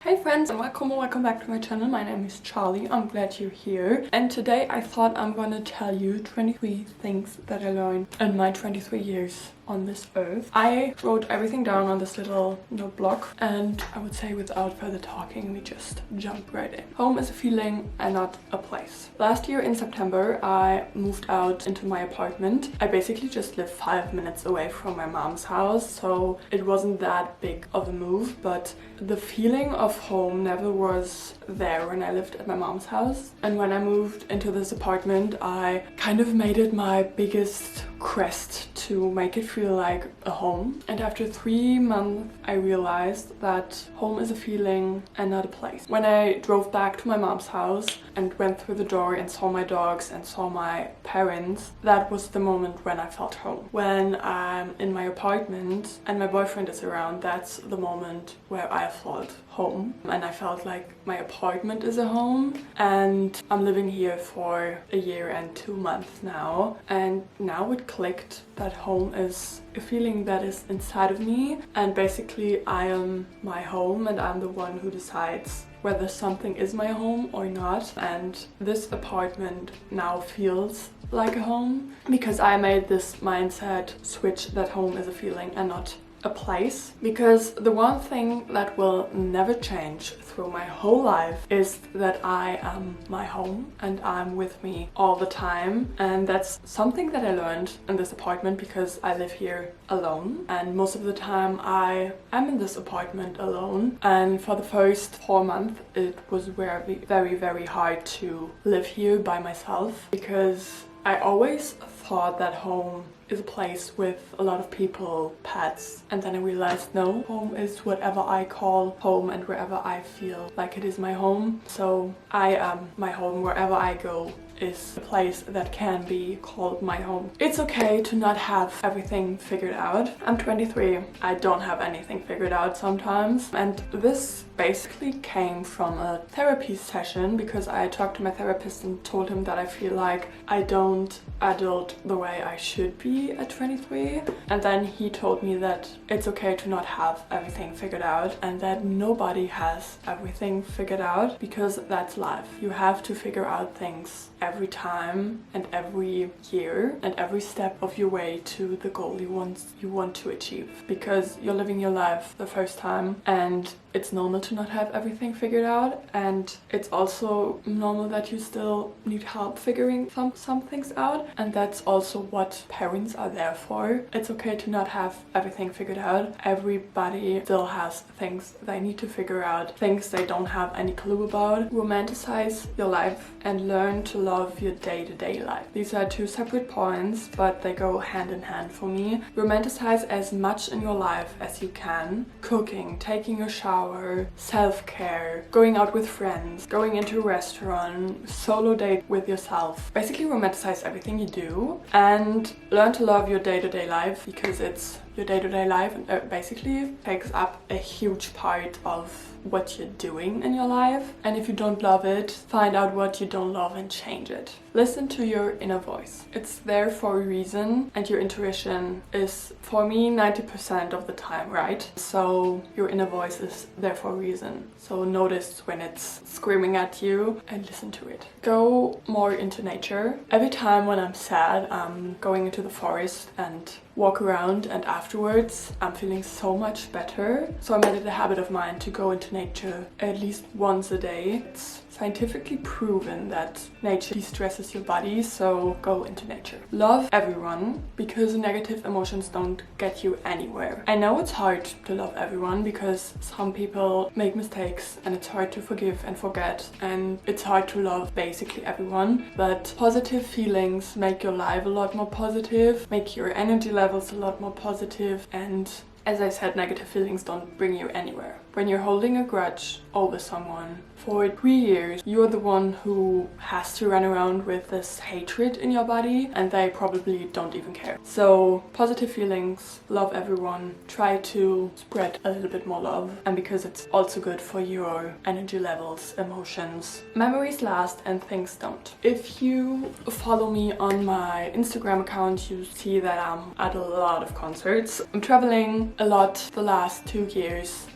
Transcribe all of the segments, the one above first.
Hey friends, and welcome back to my channel. My name is Charlie. I'm glad you're here. And today I thought I'm gonna tell you 23 things that I learned in my 23 years on this earth. I wrote everything down on this little notebook, and I would say without further talking, we just jump right in. Home is a feeling and not a place. Last year in September, I moved out into my apartment. I basically just lived 5 minutes away from my mom's house, so it wasn't that big of a move, but the feeling of home never was there when I lived at my mom's house. And when I moved into this apartment, I kind of made it my biggest quest to make it feel like a home. And after 3 months, I realized that home is a feeling and not a place. When I drove back to my mom's house and went through the door and saw my dogs and saw my parents, that was the moment when I felt home. When I'm in my apartment and my boyfriend is around, that's the moment where I felt home. And I felt like my apartment is a home, and I'm living here for a year and 2 months now, and now it clicked that home is a feeling that is inside of me, and basically I am my home and I'm the one who decides whether something is my home or not. And this apartment now feels like a home because I made this mindset switch that home is a feeling and not a place. Because the one thing that will never change through my whole life is that I am my home and I'm with me all the time. And that's something that I learned in this apartment because I live here alone, and most of the time I am in this apartment alone. And for the first 4 months it was very hard to live here by myself, because I always thought that home is a place with a lot of people, pets, and then I realized no, home is whatever I call home and wherever I feel like it is my home. So I am my home. Wherever I go is a place that can be called my home. It's okay to not have everything figured out. I'm 23. I don't have anything figured out sometimes, and this basically came from a therapy session because I talked to my therapist and told him that I feel like I don't adult the way I should be at 23, and then he told me that it's okay to not have everything figured out and that nobody has everything figured out, because that's life. You have to figure out things every time and every year and every step of your way to the goal you want to achieve, because you're living your life the first time, and it's normal to not have everything figured out, and it's also normal that you still need help figuring some things out, and that's also what parents are there for. It's okay to not have everything figured out. Everybody still has things they need to figure out, things they don't have any clue about. Romanticize your life and learn to love your day-to-day life. These are two separate points, but they go hand in hand for me. Romanticize as much in your life as you can. Cooking, taking a shower, self-care, going out with friends, going into a restaurant, solo date with yourself. Basically romanticize everything you do and learn to love your day-to-day life, because it's your day-to-day life and basically takes up a huge part of what you're doing in your life. And if you don't love it, find out what you don't love and change it. Listen to your inner voice. It's there for a reason, and your intuition is, for me, 90% of the time right. So your inner voice is there for a reason. So notice when it's screaming at you and listen to it. Go more into nature. Every time when I'm sad, I'm going into the forest and walk around, and afterwards I'm feeling so much better. So I made it a habit of mine to go into nature at least once a day. It's scientifically proven that nature de-stresses your body, so go into nature. Love everyone, because negative emotions don't get you anywhere. I know it's hard to love everyone because some people make mistakes and it's hard to forgive and forget, and it's hard to love basically everyone, but positive feelings make your life a lot more positive, make your energy levels a lot more positive, and as I said, negative feelings don't bring you anywhere. When you're holding a grudge over someone for 3 years, you're the one who has to run around with this hatred in your body, and they probably don't even care. So positive feelings, love everyone, try to spread a little bit more love, and because it's also good for your energy levels, emotions. Memories last and things don't. If you follow me on my Instagram account, you see that I'm at a lot of concerts. I'm traveling traveling a lot the last 2 years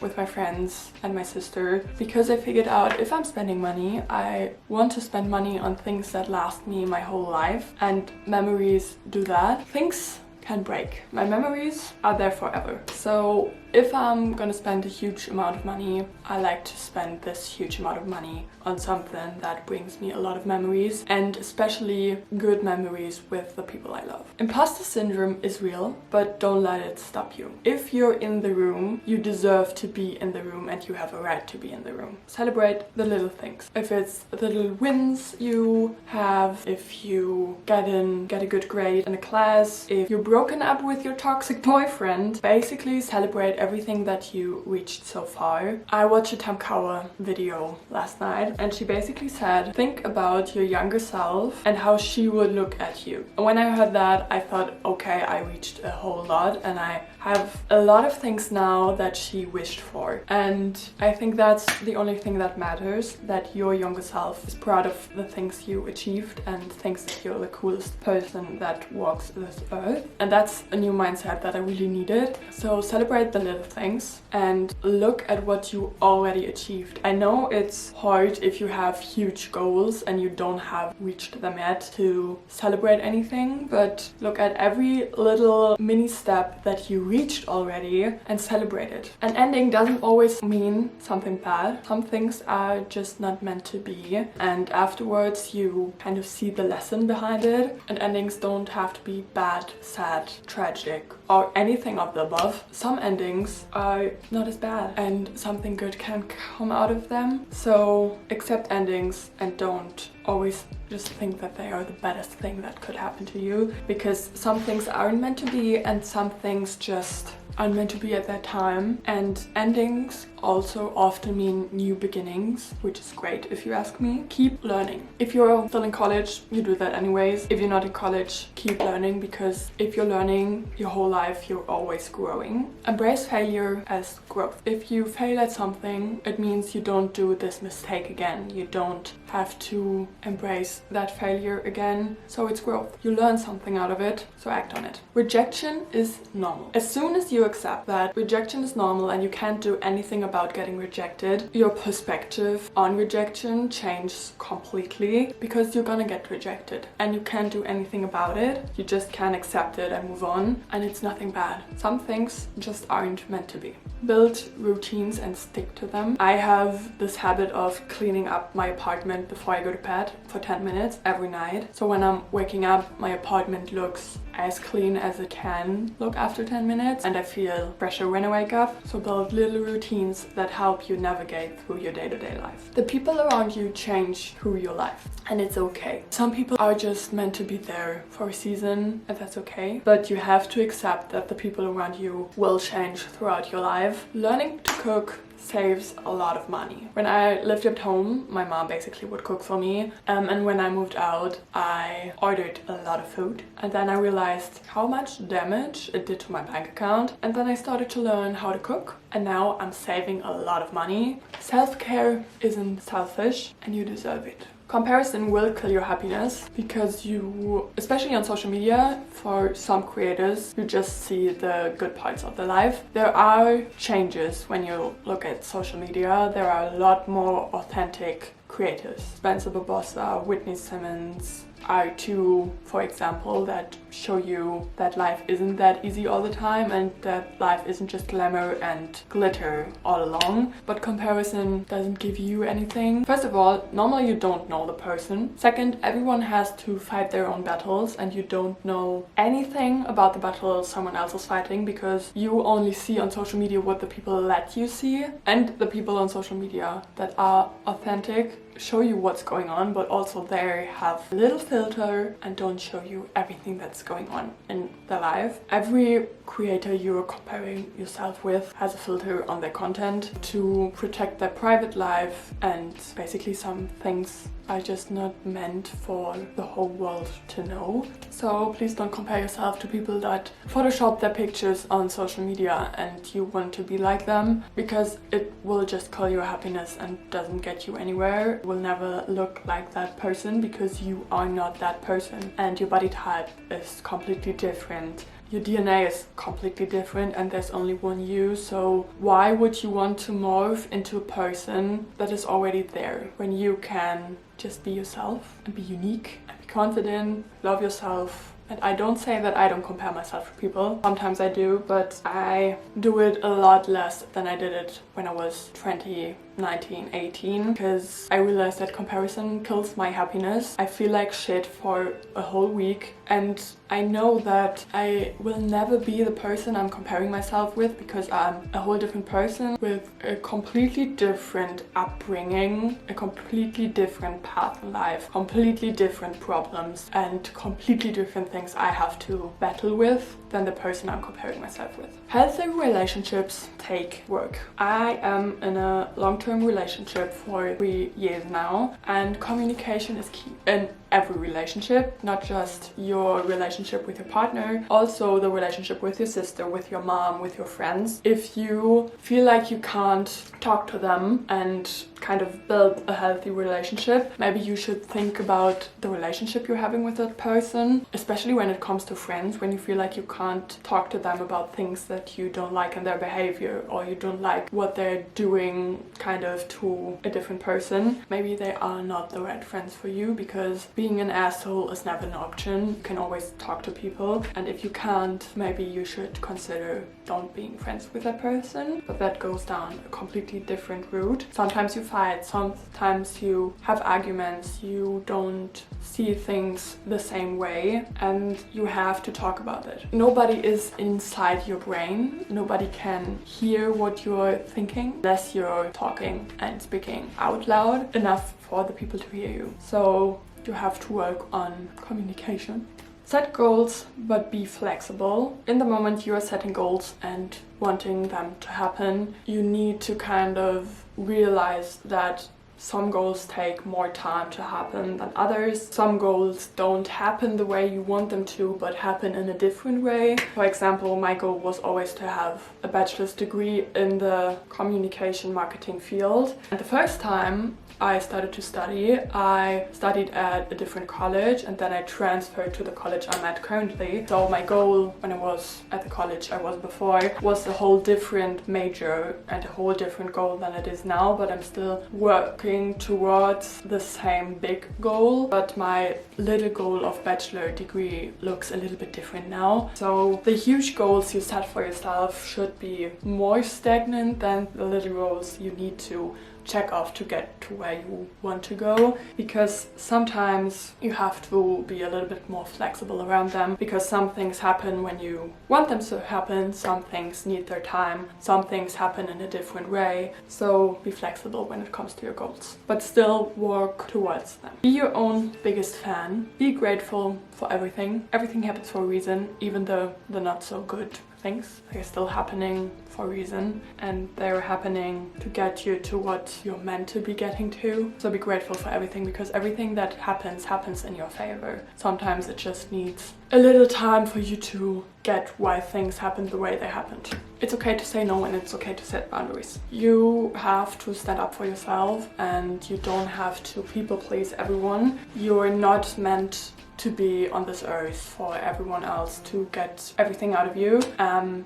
with my friends and my sister, because I figured out if I'm spending money, I want to spend money on things that last me my whole life, and memories do that. Things can break. My memories are there forever. So if I'm gonna spend a huge amount of money, I like to spend this huge amount of money on something that brings me a lot of memories, and especially good memories with the people I love. Imposter syndrome is real, but don't let it stop you. If you're in the room, you deserve to be in the room and you have a right to be in the room. Celebrate the little things. If it's the little wins you have, if you get a good grade in a class, if you're broken up with your toxic boyfriend, basically celebrate everything that you reached so far. I watched a Tam Kaur video last night, and she basically said, think about your younger self and how she would look at you. And when I heard that, I thought, okay, I reached a whole lot and I have a lot of things now that she wished for. And I think that's the only thing that matters, that your younger self is proud of the things you achieved and thinks that you're the coolest person that walks this earth. And that's a new mindset that I really needed. So celebrate the little things and look at what you already achieved. I know it's hard if you have huge goals and you don't have reached them yet to celebrate anything, but look at every little mini step that you reached already and celebrate it. An ending doesn't always mean something bad. Some things are just not meant to be, and afterwards you kind of see the lesson behind it. And endings don't have to be bad, sad, tragic, or anything of the above. Some endings are not as bad and something good can come out of them. So accept endings and don't always just think that they are the best thing that could happen to you, because some things aren't meant to be and some things just aren't meant to be at that time. And endings also often mean new beginnings, which is great if you ask me. Keep learning. If you're still in college, you do that anyways. If you're not in college, keep learning, because if you're learning your whole life, you're always growing. Embrace failure as growth. If you fail at something, it means you don't do this mistake again. You don't have to embrace that failure again. So it's growth. You learn something out of it, so act on it. Rejection is normal. As soon as you accept that rejection is normal and you can't do anything about getting rejected, your perspective on rejection changes completely, because you're gonna get rejected and you can't do anything about it. You just can't accept it and move on, and it's nothing bad. Some things just aren't meant to be. Build routines and stick to them. I have this habit of cleaning up my apartment before I go to bed for 10 minutes every night. So when I'm waking up, my apartment looks as clean as it can look after 10 minutes, and I feel fresher when I wake up. So build little routines that help you navigate through your day-to-day life. The people around you change through your life, and it's okay. Some people are just meant to be there for a season, and that's okay. But you have to accept that the people around you will change throughout your life. Learning to cook saves a lot of money. When I lived at home, my mom basically would cook for me, and when I moved out, I ordered a lot of food, and then I realized how much damage it did to my bank account, and then I started to learn how to cook, and now I'm saving a lot of money. Self-care isn't selfish, and you deserve it. Comparison will kill your happiness, because you, especially on social media, for some creators, you just see the good parts of their life. There are changes when you look at social media. There are a lot more authentic creators. Spencer Barbosa, Whitney Simmons are two, for example, that show you that life isn't that easy all the time, and that life isn't just glamour and glitter all along. But comparison doesn't give you anything. First of all, normally you don't know the person. Second, everyone has to fight their own battles, and you don't know anything about the battle someone else is fighting, because you only see on social media what the people let you see. And the people on social media that are authentic show you what's going on, but also they have a little filter and don't show you everything that's going on in their life. Every creator you're comparing yourself with has a filter on their content to protect their private life, and basically some things are just not meant for the whole world to know. So please don't compare yourself to people that Photoshop their pictures on social media and you want to be like them, because it will just kill your happiness and doesn't get you anywhere. You will never look like that person, because you are not that person, and your body type is completely different your DNA is completely different and there's only one you, so why would you want to morph into a person that is already there when you can just be yourself and be unique and be confident, love yourself? And I don't say that I don't compare myself to people. Sometimes I do, but I do it a lot less than I did it when I was 20, 19, 18, because I realized that comparison kills my happiness. I feel like shit for a whole week, and I know that I will never be the person I'm comparing myself with, because I'm a whole different person with a completely different upbringing, a completely different path in life, completely different problems, and completely different things I have to battle with than the person I'm comparing myself with. Healthy relationships take work. I am in a long-term relationship for 3 years now, and communication is key in every relationship, not just your relationship with your partner, also the relationship with your sister, with your mom, with your friends. If you feel like you can't talk to them and kind of build a healthy relationship, maybe you should think about the relationship you're having with that person, especially when it comes to friends, when you feel like you can't talk to them about things that you don't like in their behavior, or you don't like what they're doing kind of to a different person. Maybe they are not the right friends for you, because being an asshole is never an option. You can always talk to people, and if you can't, maybe you should consider don't being friends with that person. But that goes down a completely different route. Sometimes you fight, sometimes you have arguments, you don't see things the same way, and you have to talk about it. Nobody is inside your brain, nobody can hear what you're thinking unless you're talking and speaking out loud enough for the people to hear you. So you have to work on communication. Set goals, but be flexible. In the moment you are setting goals and wanting them to happen, you need to kind of realize that some goals take more time to happen than others. Some goals don't happen the way you want them to, but happen in a different way. For example, my goal was always to have a bachelor's degree in the communication marketing field. And the first time I started to study, I studied at a different college, and then I transferred to the college I'm at currently. So my goal when I was at the college I was before was a whole different major and a whole different goal than it is now, but I'm still working towards the same big goal. But my little goal of bachelor degree looks a little bit different now. So the huge goals you set for yourself should be more stagnant than the little goals you need to check off to get to where you want to go, because sometimes you have to be a little bit more flexible around them, because some things happen when you want them to happen, some things need their time, some things happen in a different way. So be flexible when it comes to your goals, but still work towards them. Be your own biggest fan. Be grateful for everything. Everything happens for a reason, even though the not so good things. They're still happening for a reason, and they're happening to get you to what you're meant to be getting to. So be grateful for everything, because everything that happens in your favor. Sometimes it just needs a little time for you to get why things happened the way they happened. It's okay to say no, and it's okay to set boundaries. You have to stand up for yourself, and you don't have to people please everyone. You're not meant to be on this earth for everyone else to get everything out of you.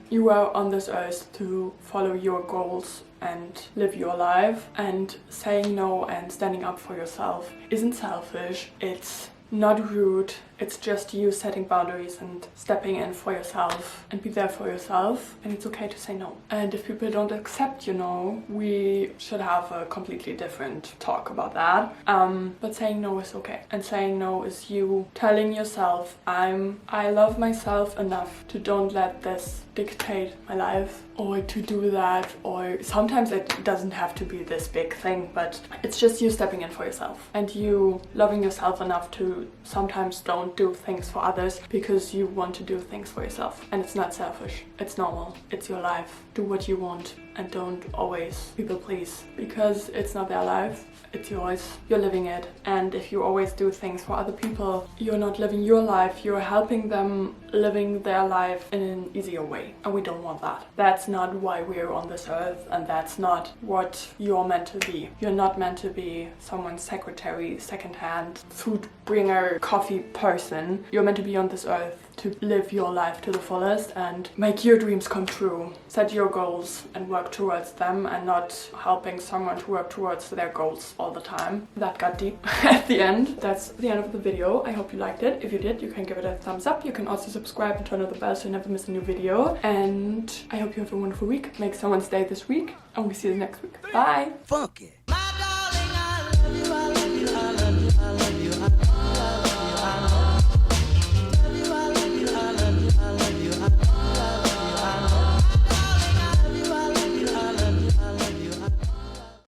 You are on this earth to follow your goals and live your life, and saying no and standing up for yourself isn't selfish, it's not rude, it's just you setting boundaries and stepping in for yourself and be there for yourself, and it's okay to say no. And if people don't accept you no, we should have a completely different talk about that. But saying no is okay, and saying no is you telling yourself, I love myself enough to don't let this dictate my life, or to do that, or sometimes it doesn't have to be this big thing, but it's just you stepping in for yourself and you loving yourself enough to sometimes don't do things for others because you want to do things for yourself. And it's not selfish, it's normal, it's your life. Do what you want and don't always people please, because it's not their life, it's yours, you're living it. And if you always do things for other people, you're not living your life, you're helping them living their life in an easier way, and we don't want that. That's not why we're on this earth, and that's not what you're meant to be. You're not meant to be someone's secretary, secondhand, food bringer, coffee person. You're meant to be on this earth to live your life to the fullest and make your dreams come true. Set your goals and work towards them, and not helping someone to work towards their goals all the time. That got deep at the end. That's the end of the video. I hope you liked it. If you did, you can give it a thumbs up. You can also subscribe and turn on the bell so you never miss a new video. And I hope you have a wonderful week. Make someone's day this week, and we'll see you next week. Bye! Funky. My darling, I love you.